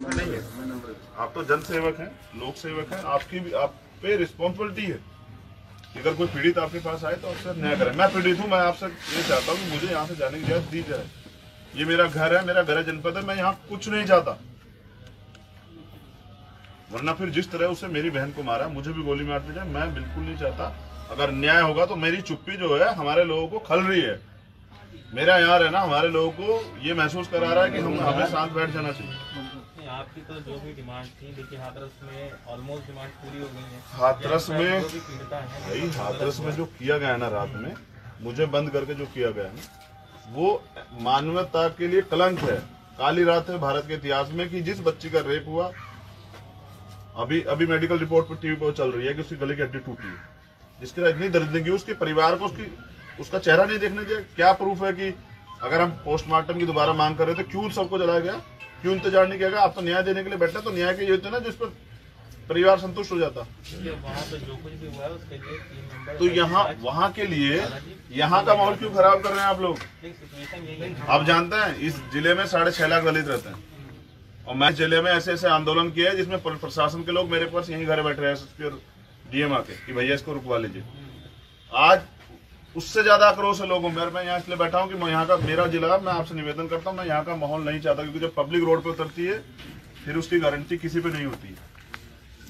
नहीं है। आप तो जन सेवक हैं, लोक सेवक हैं, आपकी भी आप पे रिस्पॉन्सिबिलिटी है। अगर कोई पीड़ित आपके पास आए तो आपसे न्याय करें। मैं पीड़ित हूँ, मैं आपसे ये चाहता हूँ कि मुझे यहाँ से जाने की इजाजत दी जाए। ये मेरा घर है, मेरा गृह जनपद है, मैं यहाँ कुछ नहीं चाहता। वरना फिर जिस तरह उसे मेरी बहन को मारा, मुझे भी गोली मार दी जाए, मैं बिल्कुल नहीं चाहता। अगर न्याय होगा तो मेरी चुप्पी जो है हमारे लोगों को खल रही है। मेरा यहाँ रहना हमारे लोगों को ये महसूस करा रहा है कि हमें साथ बैठ जाना चाहिए। आपकी तो जो भी डिमांड थी, देखिए हाथरस में ऑलमोस्ट डिमांड पूरी हो गई है। हाथरस में भाई, हाथरस में जो किया गया है ना, रात में मुझे बंद करके जो किया गया है ना, वो मानवता के लिए कलंक है। काली रात है भारत के इतिहास में कि जिस बच्ची का रेप हुआ, अभी मेडिकल रिपोर्ट पर टीवी पर चल रही है कि उसकी गले की हड्डी टूटी है, जिसके साथ इतनी दर्दगी, उसके परिवार को उसका चेहरा नहीं देखने दिया। क्या प्रूफ है कि अगर हम पोस्टमार्टम की दोबारा मांग कर रहे थे, क्यों सबको जलाया गया, क्यों इंतजार नहीं किया गया? आप तो न्याय देने के लिए बैठे, तो न्याय के ये होते ना जिस पर परिवार संतुष्ट हो जाता। तो यहाँ वहाँ के लिए यहाँ का माहौल क्यों खराब कर रहे हैं आप लोग? आप जानते हैं इस जिले में 6.5 लाख दलित रहते हैं, और मैं जिले में ऐसे ऐसे आंदोलन किया है जिसमें प्रशासन के लोग मेरे पास यहीं घर बैठ रहे हैं, एसएसपी और डीएम आके कि भैया इसको रुकवा लीजिए। आज उससे ज्यादा आक्रोश है लोगों में। मैं यहाँ इसलिए बैठा हूँ कि मैं यहाँ का, मेरा जिला, मैं आपसे निवेदन करता हूँ, मैं यहाँ का माहौल नहीं चाहता, क्योंकि जब पब्लिक रोड पे उतरती है फिर उसकी गारंटी किसी पे नहीं होती है।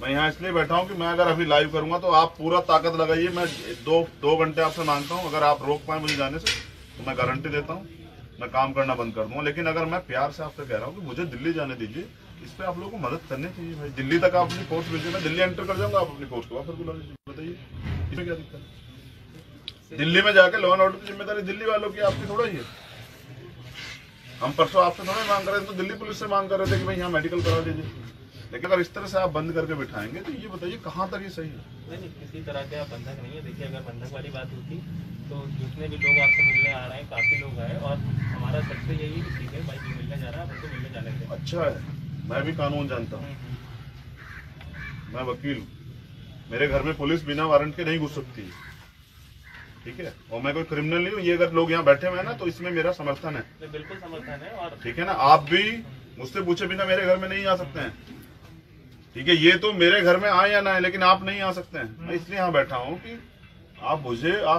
मैं यहाँ इसलिए बैठा हूँ कि मैं अगर अभी लाइव करूंगा तो आप पूरा ताकत लगाइए। मैं दो घंटे आपसे मांगता हूँ, अगर आप रोक पाए मुझे जाने से तो मैं गारंटी देता हूँ मैं काम करना बंद कर दूंगा। लेकिन अगर मैं प्यार से आपसे कह रहा हूँ कि मुझे दिल्ली जाने दीजिए, इस पे आप लोगों को मदद करनी चाहिए। भाई दिल्ली तक आप अपनी फोर्स भेजिए, मैं दिल्ली एंटर कर जाऊंगा, आप अपनी फोर्स को फिर बुला लीजिए। बताइए इसमें क्या दिक्कत है? दिल्ली में जाके लॉ एंड ऑर्डर की जिम्मेदारी दिल्ली वालों की, आपकी थोड़ा ही है। हम परसों आपसे थोड़ा मांग कर रहे थे, तो दिल्ली पुलिस से मांग कर रहे थे कि भाई यहाँ मेडिकल करा लीजिए। लेकिन अगर इस तरह से आप बंद करके बिठाएंगे तो ये बताइए कहाँ तक ये सही है? नहीं, किसी तरह का बंधक नहीं है। देखिए अगर बंधक वाली बात होती तो जितने भी लोग आपसे मिलने आ रहे हैं, काफी लोग आए, और हमारा सबसे यही ठीक है भाई, जो मिलने जा रहा है उनको मिलने जाने दें। अच्छा है, मैं भी कानून जानता हूँ, मैं वकील हूँ, मेरे घर में पुलिस बिना वारंट के नहीं घुस सकती, ठीक है? और मैं कोई क्रिमिनल नहीं हूँ। ये अगर लोग यहाँ बैठे हुए हैं ना तो इसमें मेरा समर्थन है, बिल्कुल समर्थन है। और ठीक है ना, आप भी मुझसे पूछे बिना मेरे घर में नहीं आ सकते हैं, ठीक है? ये तो मेरे घर में आए या ना आए, लेकिन आप नहीं आ सकते हैं। मैं इसलिए यहाँ बैठा हूँ कि आप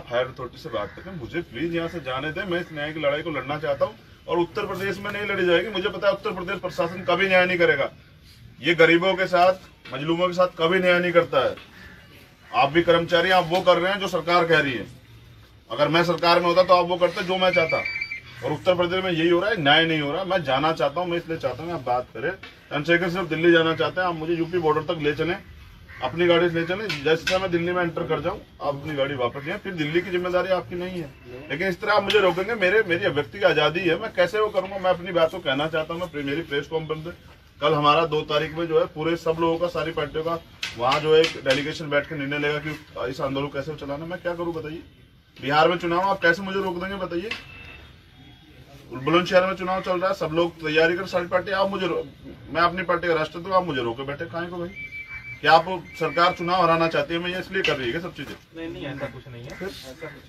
हायर अथॉरिटी से बात करके मुझे प्लीज यहाँ से जाने दें। मैं इस न्याय की लड़ाई को लड़ना चाहता हूँ, और उत्तर प्रदेश में नहीं लड़ी जाएगी। मुझे पता है उत्तर प्रदेश प्रशासन कभी न्याय नहीं करेगा, ये गरीबों के साथ, मजलूमों के साथ कभी न्याय नहीं करता है। आप भी कर्मचारी, आप वो कर रहे हैं जो सरकार कह रही है। अगर मैं सरकार में होता तो आप वो करते जो मैं चाहता, और उत्तर प्रदेश में यही हो रहा है, न्याय नहीं हो रहा। मैं जाना चाहता हूँ, मैं इसलिए चाहता हूँ आप बात करें। चंद्रशेखर सिर्फ दिल्ली जाना चाहते हैं, आप मुझे यूपी बॉर्डर तक ले चलें, अपनी गाड़ी से ले चलें। जैसे मैं दिल्ली में एंटर कर जाऊं, आप अपनी गाड़ी वापस लें, फिर दिल्ली की जिम्मेदारी आपकी नहीं है। लेकिन इस तरह आप मुझे रोकेंगे, मेरी अभिव्यक्ति की आजादी है, मैं कैसे वो करूंगा? मैं अपनी बात को कहना चाहता हूँ। मैं मेरी प्रेस कॉन्फ्रेंस है कल, हमारा 2 तारीख में जो है पूरे सब लोगों का, सारी पार्टियों का वहाँ जो है एक डेलीगेशन बैठ के निर्णय लेगा कि इस आंदोलन को कैसे चलाना। मैं क्या करूँ बताइए? बिहार में चुनाव, आप कैसे मुझे रोक देंगे बताइए? बुलंदशहर में चुनाव चल रहा है, सब लोग तैयारी कर, सारी पार्टी, आप मुझे, मैं अपनी पार्टी का राष्ट्रपति, आप मुझे रोके बैठे काहे को भाई? क्या आप सरकार चुनाव हराना चाहती है? मैं ये इसलिए कर रही है सब चीजें? नहीं, ऐसा कुछ नहीं है। फिर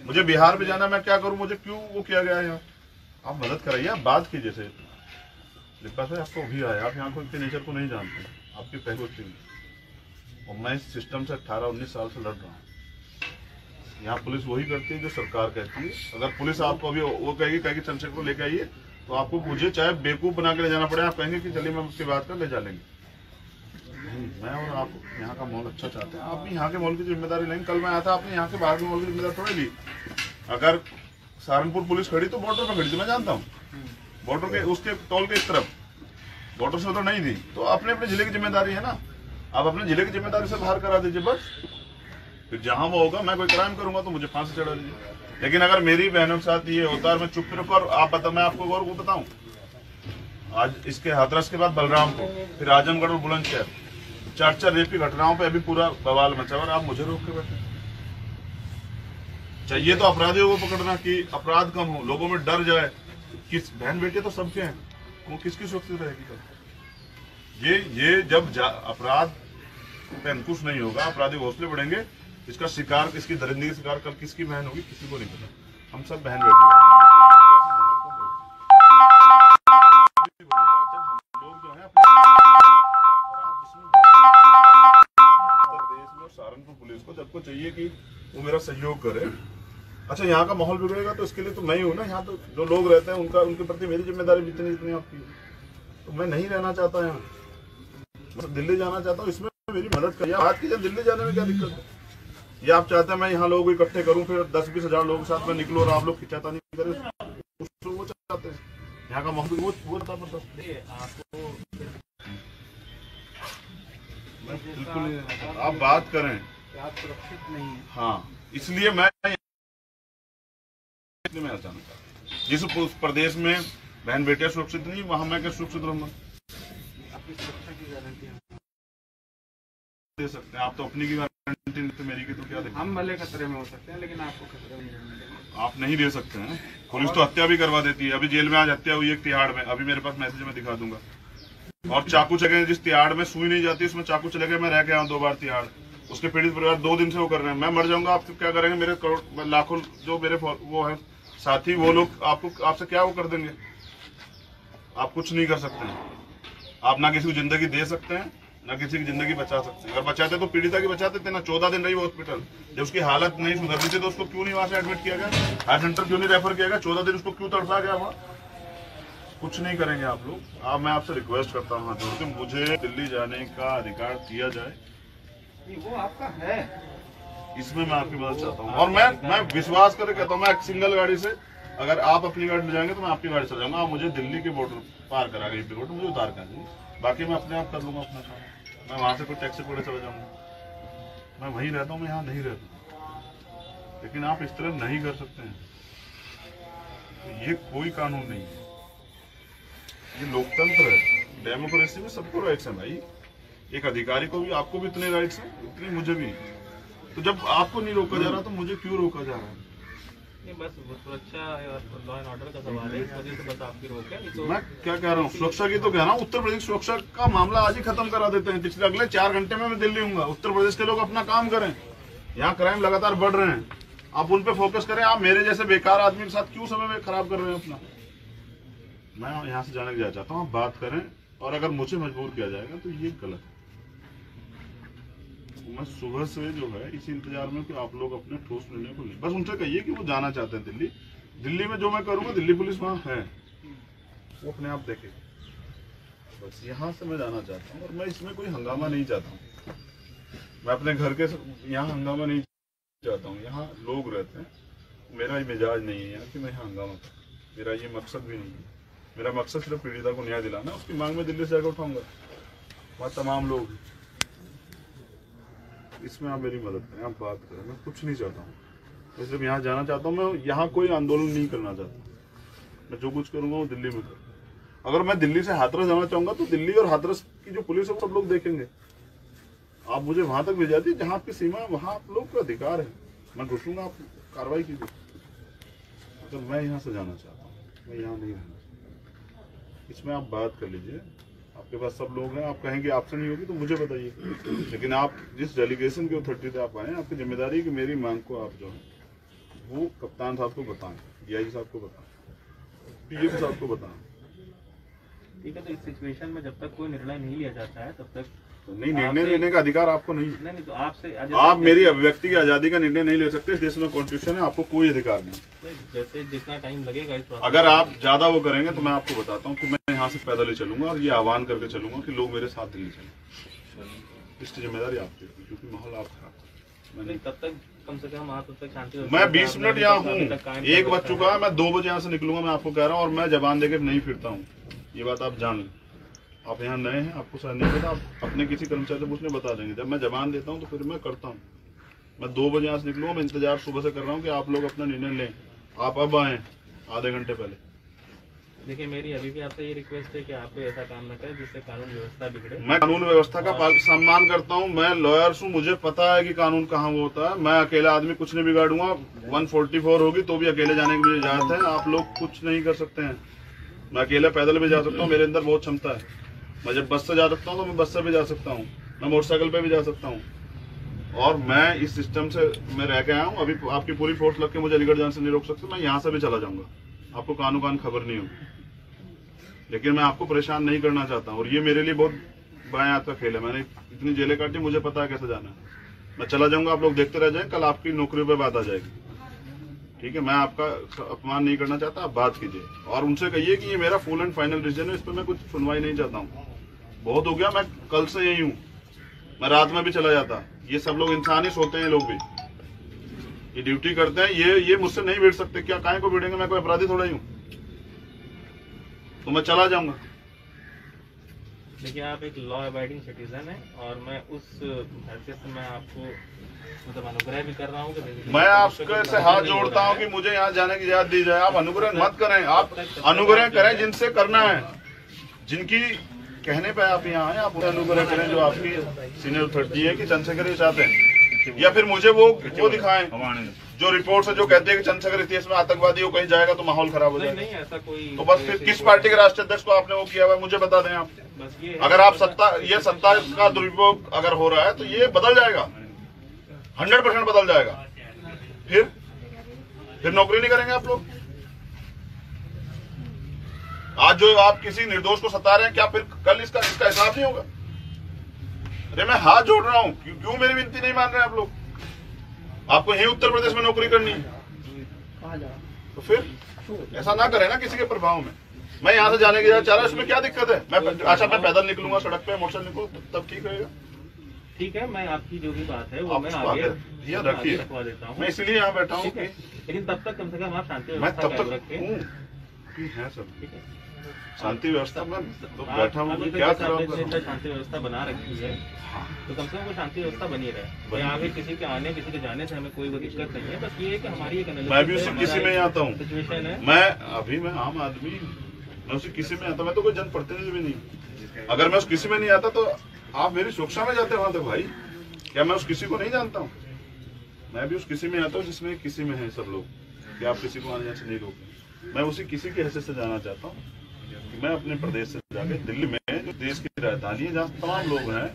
मुझे बिहार में जाना, मैं क्या करूं? मुझे क्यों वो किया गया है यहाँ? आप मदद कराइए, आप बात कीजिए से। लिप्पा से आपको भी आया, आप यहाँ को इनके नेचर को नहीं जानते, आपकी पहली टीम, और मैं इस सिस्टम से 18-19 साल से लड़ रहा हूँ। यहाँ पुलिस वही करती है जो सरकार कहती है। अगर पुलिस आपको अभी वो कहेगी चंद्रशेखर को लेके आइए, तो आपको मुझे चाहे बेवकूफ बना के ले जाना पड़े, आप कहेंगे कि चलिए मैं उसकी बात कर ले जा लेंगे। मैं और आप यहाँ का माहौल अच्छा चाहते हैं, आप भी यहाँ के माहौल की जिम्मेदारी लेंगे। कल मैं आया था, आपने यहाँ के बाहर के माहौल की जिम्मेदारी थोड़ी ली। अगर सहारनपुर पुलिस खड़ी तो बॉर्डर पर खड़ी थी, मैं जानता हूँ, बॉर्डर के उसके टोल के इस तरफ, बॉर्डर से उधर नहीं थी। तो अपने अपने जिले की जिम्मेदारी है ना, आप अपने जिले की जिम्मेदारी से बाहर करा दीजिए बस। फिर जहां वो होगा, मैं कोई क्राइम करूंगा तो मुझे फांसी चढ़ा दीजिए। लेकिन अगर मेरी बहनों के साथ ये होता है, मैं चुप रखूं, और आप बता, मैं आपको और वो बताऊं, आज इसके हाथरस के बाद बलरामपुर, फिर आजमगढ़ और बुलंदशहर, 4 रेप की घटनाओं पे अभी पूरा बवाल मचा और आप मुझे रोक के बैठे। चाहिए तो अपराधियों को पकड़ना कि अपराध कम हो, लोगों में डर जाए। किस बहन बेटे तो सबके हैं, वो किसकी सुरक्षित रहेगी? ये जब अपराध पे अंकुश नहीं होगा, अपराधी हौसले बढ़ेंगे, इसका शिकार, इसकी दरिंदगी का शिकार कल किसकी बहन होगी किसी को नहीं पता। हम सब बहन बेटे हैं। लोग जो है सबको चाहिए कि वो मेरा सहयोग करे। अच्छा, यहाँ का माहौल बिगड़ेगा तो इसके लिए तो मैं ही हूँ ना। यहाँ तो जो लोग रहते हैं उनके प्रति मेरी जिम्मेदारी जितनी जितनी आपकी, तो मैं नहीं रहना चाहता यहाँ, मैं दिल्ली जाना चाहता हूँ। इसमें मेरी मदद करिए। बात कीजिए, दिल्ली जाने में क्या दिक्कत है? ये आप चाहते हैं मैं यहाँ लोग इकट्ठे करूँ, फिर 10-20 हजार लोगों के साथ में निकलो और आप लोग खिंचाता नहीं करें, वो चाहते हैं। यहाँ का माहौल वो आपको बिल्कुल नहीं। आप बात करें, आप सुरक्षित नहीं है। हाँ, इसलिए मैं अचानक जिस प्रदेश में बहन बेटियां सुरक्षित नहीं, वहां मैं क्या सुरक्षित रहूंगा? आपकी सुरक्षा की गारंटी दे सकते हैं आप तो अपनी की गारंटी, तो मेरी की तो क्या देखें? हम भले खतरे में हो सकते हैं, लेकिन आपको खतरे में नहीं रहेंगे। आप नहीं दे सकते हैं। पुलिस तो हत्या भी करवा देती है। अभी जेल में आज हत्या हुई है तिहाड़ में, अभी मेरे पास मैसेज में दिखा दूंगा। और चाकू चले, जिस तिहाड़ में सुई नहीं जाती उसमें चाकू चले गए। मैं रह गया हूँ 2 बार तिहाड़, उसके पीड़ित परिवार 2 दिन से वो कर रहे हैं। मैं मर जाऊंगा, आप क्या करेंगे? मेरे करोड़ लाखों जो मेरे वो है साथी, वो लोग आपसे क्या वो कर देंगे? आप कुछ नहीं कर सकते हैं। आप ना किसी को जिंदगी दे सकते हैं, ना किसी की जिंदगी बचा सकते हैं। अगर बचाते तो पीड़िता की बचाते थे ना। 14 दिन रही वो हॉस्पिटल, जब उसकी हालत नहीं सुधरती थी तो उसको क्यों नहीं वहां से एडमिट किया गया? हार्ट सेंटर क्यों नहीं रेफर किया गया? 14 दिन उसको क्यों तड़पा गया वहां? कुछ नहीं करेंगे आप लोग। मैं आपसे रिक्वेस्ट करता हूँ हाथ जोड़ के, मुझे दिल्ली जाने का अधिकार दिया जाए। वो आपका है, इसमें मैं आपकी मदद चाहता हूँ। और मैं विश्वास करके कहता हूँ, मैं एक सिंगल गाड़ी से, अगर आप अपनी गाड़ी ले जाएंगे तो मैं आपकी गाड़ी से जाऊंगा। आप मुझे दिल्ली के बॉर्डर पार करा गई बॉर्डर, मुझे उतार कर दीजिए। बाकी मैं अपने आप कर लूंगा अपना काम। मैं वहां से कोई टैक्सी पकड़े चला जाऊंगा। मैं वहीं रहता हूँ, मैं यहाँ नहीं रहता। लेकिन आप इस तरह नहीं कर सकते हैं। ये कोई कानून नहीं है, ये लोकतंत्र है। डेमोक्रेसी में सबको राइट्स हैं भाई। एक अधिकारी को भी, आपको भी इतने राइट्स हैं, उतने मुझे भी। तो जब आपको नहीं रोका जा रहा तो मुझे क्यों रोका जा रहा है? नहीं, बस सुरक्षा और लॉ एंड ऑर्डर का सवाल है, इस वजह से बस आपकी रोक है। तो मैं क्या कह रहा हूँ, सुरक्षा की तो कह रहा हूँ। उत्तर प्रदेश सुरक्षा का मामला आज ही खत्म करा देते हैं। पिछले अगले 4 घंटे में मैं दिल्ली हूँ। उत्तर प्रदेश के लोग अपना काम करें। यहाँ क्राइम लगातार बढ़ रहे हैं, आप उन पे फोकस करें। आप मेरे जैसे बेकार आदमी के साथ क्यों समय में खराब कर रहे हैं अपना? मैं यहाँ से जाने के चाहता हूँ, आप बात करें। और अगर मुझे मजबूर किया जाएगा तो ये गलत है। मैं सुबह से जो है इसी इंतजार में कि आप लोग अपने ठोस निर्णय को लें। बस उनसे कहिए कि वो जाना चाहते हैं दिल्ली। दिल्ली में जो मैं करूंगा, दिल्ली पुलिस वहाँ है, वो अपने आप देखे। बस यहाँ से मैं जाना चाहता हूँ। और मैं इसमें कोई हंगामा नहीं चाहता हूँ। मैं अपने घर के यहाँ हंगामा नहीं चाहता हूँ। यहाँ लोग रहते हैं, मेरा ये मिजाज नहीं है यहाँ कि मैं यहाँ हंगामा करूँ। मेरा ये मकसद भी नहीं है। मेरा मकसद सिर्फ पीड़िता को न्याय दिलाना। उसकी मांग में दिल्ली से जाकर उठाऊंगा, वहाँ तमाम लोग। इसमें आप मेरी मदद करें, आप बात करें। मैं कुछ नहीं चाहता हूँ, मैं सिर्फ यहाँ जाना चाहता हूँ। मैं यहाँ कोई आंदोलन नहीं करना चाहता। मैं जो कुछ करूँगा वो दिल्ली में करूँ। अगर मैं दिल्ली से हाथरस जाना चाहूँगा तो दिल्ली और हाथरस की जो पुलिस है वो सब लोग देखेंगे। आप मुझे वहां तक भेजा दीजिए जहाँ आपकी सीमा है, वहाँ आप लोग का अधिकार है। मैं घुसूंगा, आप कार्रवाई कीजिए। अगर मैं यहाँ से जाना चाहता हूँ, मैं यहाँ नहीं रहना चाहता। इसमें आप बात कर लीजिए। आपके पास सब लोग हैं, आप कहेंगे आपसे नहीं होगी तो मुझे बताइए। लेकिन आप जिस डेलीगेशन की अथॉरिटी से आप आए, आपकी जिम्मेदारी है कि मेरी मांग को आप जो है वो कप्तान साहब को बताएं, डीआईजी साहब को बताएं, पीएम साहब को बताएं। ठीक है, तो इस सिचुएशन में जब तक कोई निर्णय नहीं लिया जाता है तब तक नहीं, निर्णय लेने का अधिकार आपको नहीं है। नहीं, तो आपसे आप मेरी अभिव्यक्ति की आजादी का निर्णय नहीं ले सकते। इस देश में कॉन्स्टिट्यूशन है, आपको कोई अधिकार नहीं। जैसे जितना टाइम लगेगा इस प्रोसेस, अगर आप ज्यादा वो करेंगे तो मैं आपको बताता हूँ कि मैं यहाँ से पैदल ही चलूंगा और ये आह्वान करके चलूंगा कि लोग मेरे साथ दिल्ली चलें। इसकी जिम्मेदारी आपकी है, क्योंकि माहौल आप खराब नहीं, तब तक कम से कम आप तब तक शांति। मैं 20 मिनट यहाँ हूँ, 1 बज चुका है। मैं 2 बजे यहाँ से निकलूंगा। मैं आपको कह रहा हूँ, और मैं जबान देकर नहीं फिरता हूँ। ये बात आप जान लें। आप यहाँ नए हैं, आपको शायद नहीं पता। आप अपने किसी कर्मचारी से पूछने बता देंगे। जब मैं जबान देता हूँ तो फिर मैं करता हूँ। मैं 2 बजे यहाँ से निकलूंगा। मैं इंतजार सुबह से कर रहा हूँ कि आप लोग अपना निर्णय लें। आप अब आए आधे घंटे पहले। देखिए, मेरी अभी भी आपसे ये रिक्वेस्ट है कि आप ऐसा काम न करें जिससे कानून व्यवस्था बिगड़े। मैं कानून व्यवस्था का सम्मान करता हूँ। मैं लॉयर्स हूँ, मुझे पता है कि कानून कहाँ वो होता है। मैं अकेला आदमी कुछ नहीं बिगाड़ूंगा। 144 होगी तो भी अकेले जाने की मुझे इजाजत है। आप लोग कुछ नहीं कर सकते हैं। मैं अकेले पैदल भी जा सकता हूँ, मेरे अंदर बहुत क्षमता है। मैं जब बस से जा सकता हूँ तो मैं बस से भी जा सकता हूँ, मैं मोटरसाइकिल पे भी जा सकता हूँ। और मैं इस सिस्टम से मैं रह के आया हूँ। अभी आपकी पूरी फोर्स लग के मुझे अलीगढ़ जाने से नहीं रोक सकते। मैं यहाँ से भी चला जाऊंगा, आपको कानून कान खबर नहीं होगी। लेकिन मैं आपको परेशान नहीं करना चाहता हूँ। और ये मेरे लिए बहुत बाएं हाथ का खेल है। मैंने इतनी जेलें काटी, मुझे पता है कैसे जाना है। मैं चला जाऊंगा, आप लोग देखते रह जाएं, कल आपकी नौकरियों पे बात आ जाएगी। ठीक है, मैं आपका अपमान नहीं करना चाहता, आप बात कीजिए और उनसे कहिए कि ये मेरा फुल एंड फाइनल डिसीजन है, इस पर मैं कुछ सुनवाई नहीं चाहता हूँ। बहुत हो गया, मैं कल से यही हूँ, मैं रात में भी चला जाता। ये सब लोग इंसान ही सोते हैं, लोग भी ये ड्यूटी करते हैं, ये मुझसे नहीं भिड़ सकते। क्या काहे को भिड़ेंगे, मैं कोई अपराधी थोड़ा ही हूँ। तो मैं चला जाऊंगा। देखिए, आप एक लॉ अबाइडिंग सिटीजन है और मैं उस हैसियत से मैं आपको मतलब अनुग्रह भी कर रहा हूँ कि मैं आपके से हाथ जोड़ता हूँ कि मुझे यहाँ जाने की इजाजत दी जाए। आप अनुग्रह मत करें, आप अनुग्रह करें जिनसे करना है, जिनकी कहने पे आप यहाँ आए, आप उन्हें अनुग्रह करें जो आपकी सीनियर अथॉरिटी है कि चंद्रशेखर चाहते हैं, या फिर मुझे वो दिखाएं जो रिपोर्ट है जो कहते हैं कि चंद्रशेखर इतिहास में आतंकवादी हो, कहीं जाएगा तो माहौल खराब हो जाएगा। नहीं, ऐसा कोई तो बस फिर किस पार्टी के राष्ट्रीय अध्यक्ष को आपने वो किया हुआ है, मुझे बता दें आप। बस ये अगर आप सत्ता का दुरुपयोग अगर हो रहा है तो ये बदल जाएगा, 100% बदल जाएगा। फिर नौकरी नहीं करेंगे आप लोग। आज जो आप किसी निर्दोष को सता रहे हैं, क्या फिर कल इसका हिसाब नहीं होगा? अरे मैं हाथ जोड़ रहा हूं, क्यों मेरी विनती नहीं मान रहे आप लोग? आपको यही उत्तर प्रदेश में नौकरी करनी है तो फिर ऐसा ना करें ना किसी के प्रभाव में। मैं यहाँ से जाने की चाह रहा, इसमें क्या दिक्कत है? मैं पैदल निकलूंगा, सड़क पे मोटरसाइकिल निकलूँ, तब ठीक रहेगा। ठीक है, मैं आपकी जो भी बात है वो मैं आगे रखवा देता हूँ। मैं इसलिए यहाँ बैठा हूँ, लेकिन तब तक कम से कम आप शांति मैं तब तक रखें। है सब ठीक है, शांति व्यवस्था में तो बैठा हूँ, क्या शांति व्यवस्था बना रखी है तो कम से कम वो शांति व्यवस्था बनी रहे। यहाँ पे किसी के आने किसी के जाने से हमें कोई वो दिक्कत नहीं है। बस ये है कि हमारी एक मैं भी उसी किसी में आता हूँ सिचुएशन है। मैं आम आदमी, मैं उसी किसी में आता, मैं तो कोई जनप्रतिनिधि भी नहीं। अगर मैं उस किसी में नहीं आता तो आप मेरी सुरक्षा में जाते वहां तक भाई। क्या मैं उस किसी को नहीं जानता हूँ? मैं भी उस किसी में आता हूँ जिसमें किसी में है सब लोग, कि आप किसी को आने जाने से नहीं रोकें। मैं उसी किसी की हैसियत से जाना चाहता हूँ कि मैं अपने प्रदेश से जाके दिल्ली में जो देश की राजधानी है जहाँ तमाम लोग हैं,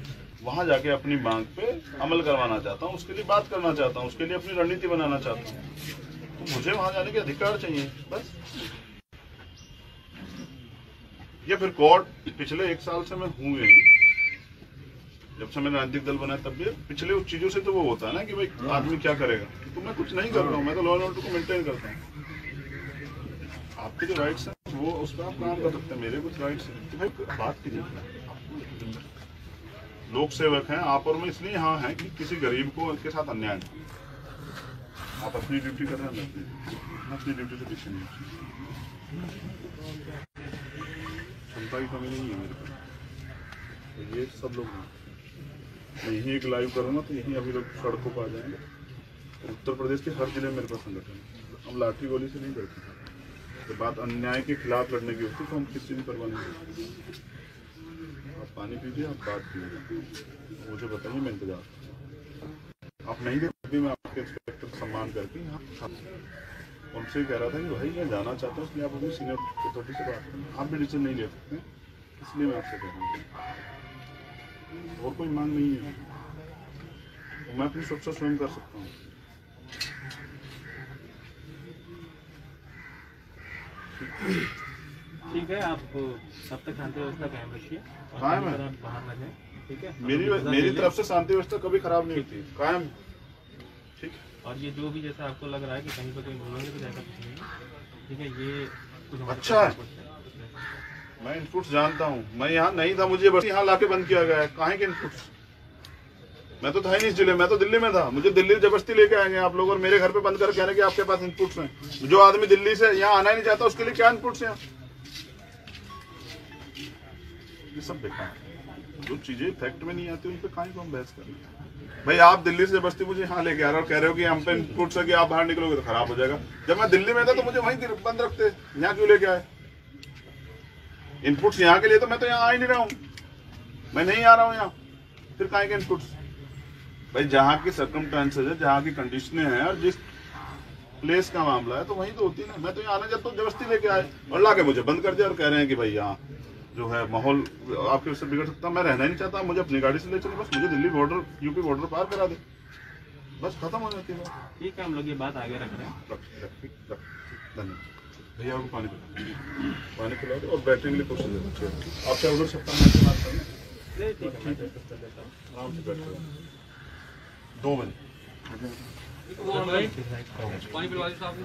वहां जाके अपनी मांग पे अमल करवाना चाहता हूँ, उसके लिए बात करना चाहता हूँ, उसके लिए अपनी रणनीति बनाना चाहता हूँ। तो मुझे वहां जाने के अधिकार चाहिए बस। या फिर कोर्ट पिछले 1 साल से मैं हूँ यही, जब से मैंने राजनीतिक दल बनाया तब भी पिछले उस चीजों से तो वो होता है ना कि भाई आदमी क्या करेगा। तो मैं कुछ नहीं कर रहा हूँ, मैं तो लॉ एंड ऑर्डर को मेंटेन करता हूँ। आपके जो राइट्स हैं वो उस पर आप काम कर सकते हैं, मेरे कुछ राइट्स हैं तो भाई बात कीजिए। लोक सेवक हैं आप और मैं, इसलिए यहाँ हैं कि किसी गरीब को के साथ अन्याय नहीं। आप अपनी ड्यूटी कर रहे हैं, मैं अपनी ड्यूटी से पीछे नहीं। क्षमता की कमी नहीं है मेरे पास, तो ये सब लोग हैं। मैं यही एक लाइव करूँगा तो यही अभी लोग सड़कों पर आ जाएंगे। उत्तर प्रदेश के हर जिले में मेरे पास संगठन है। हम लाठी गोली से नहीं लड़ते, तो बात अन्याय के खिलाफ लड़ने की होती तो हम किसी भी परवाह नहीं करते। आप पानी पीजिए, आप बात कीजिए, मुझे बताइए, मैं इंतजार। आप नहीं देते, मैं आपके इंस्पेक्टर सम्मान करके यहाँ उनसे कह रहा था कि भाई मैं जाना चाहता हूँ, इसलिए आप अपनी सीनियर अथॉरिटी से बात करें। आप भी डिसीजन नहीं ले सकते, इसलिए मैं आपसे कह रहा हूँ। और कोई मांग नहीं है, तो मैं अपनी सुरक्षा स्वयं कर सकता हूँ। ठीक है, आप तब तक शांति व्यवस्था कायम रखिए, कायम है, बाहर न जाए। ठीक है, मेरी तरफ से शांति व्यवस्था कभी खराब नहीं होती, कायम। ठीक है, और ये जो भी जैसा आपको लग रहा है कि कहीं पर कोई बोलेंगे तो जाएगा कुछ नहीं है। ठीक है, ये कुछ अच्छा है। मैं इनपुट्स जानता हूँ, मैं यहाँ नहीं था, मुझे बस यहाँ लाके बंद किया गया है। कहाँ के इनपुट्स? मैं तो था ही नहीं इस जिले, मैं तो दिल्ली में था। मुझे दिल्ली जबरदस्ती लेके आएंगे आप लोग और मेरे घर पे बंद कर कहने कि आपके पास इनपुट्स हैं। जो आदमी दिल्ली से यहाँ आना ही नहीं चाहता उसके लिए क्या इनपुट्स हैं? ये सब देखा, जो चीजें फैक्ट में नहीं आती उन पे कहीं को हम बहस कर रहे हैं। भाई आप दिल्ली से जबरदस्ती मुझे यहाँ लेके आ रहे हो, कह रहे हो कि हम पे इनपुट्स है कि आप बाहर निकलोगे तो खराब हो जाएगा। जब मैं दिल्ली में था तो मुझे वहीं बंद रखते, यहाँ क्यों लेके आए? इनपुट्स यहाँ के लिए तो मैं तो यहाँ आ ही नहीं रहा हूँ, मैं नहीं आ रहा हूँ यहाँ, फिर कहाँ के इनपुट्स? भाई जहाँ की सर्कमस्टेंसेस है, जहाँ की कंडीशनें हैं और जिस प्लेस का मामला है तो वहीं तो होती है ना। मैं तो यहाँ आना चाहता हूँ, जबरदस्ती लेके आए और लाके मुझे बंद कर दिया और कह रहे हैं कि भाई यहाँ जो है माहौल आपके उससे बिगड़ सकता है। मैं रहना ही नहीं चाहता, मुझे अपनी गाड़ी से ले चलो, बस मुझे दिल्ली बॉर्डर यूपी बॉर्डर पार करा दे, बस खत्म हो जाती है। ठीक है, हम लोग ये बात आगे रख रहे हैं। धन्यवाद भैया, आपको पानी पिला दो और बैटरी के लिए कुछ आपसे उधर सप्ताह में बात करें। ठीक है, आराम से बैठ 2 बजे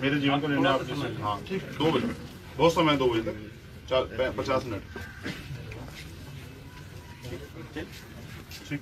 मेरे जीवन का निर्णय आपके साथ। हाँ ठीक, 2 बजे बहुत समय, 2 बजे तक 50 मिनट। ठीक।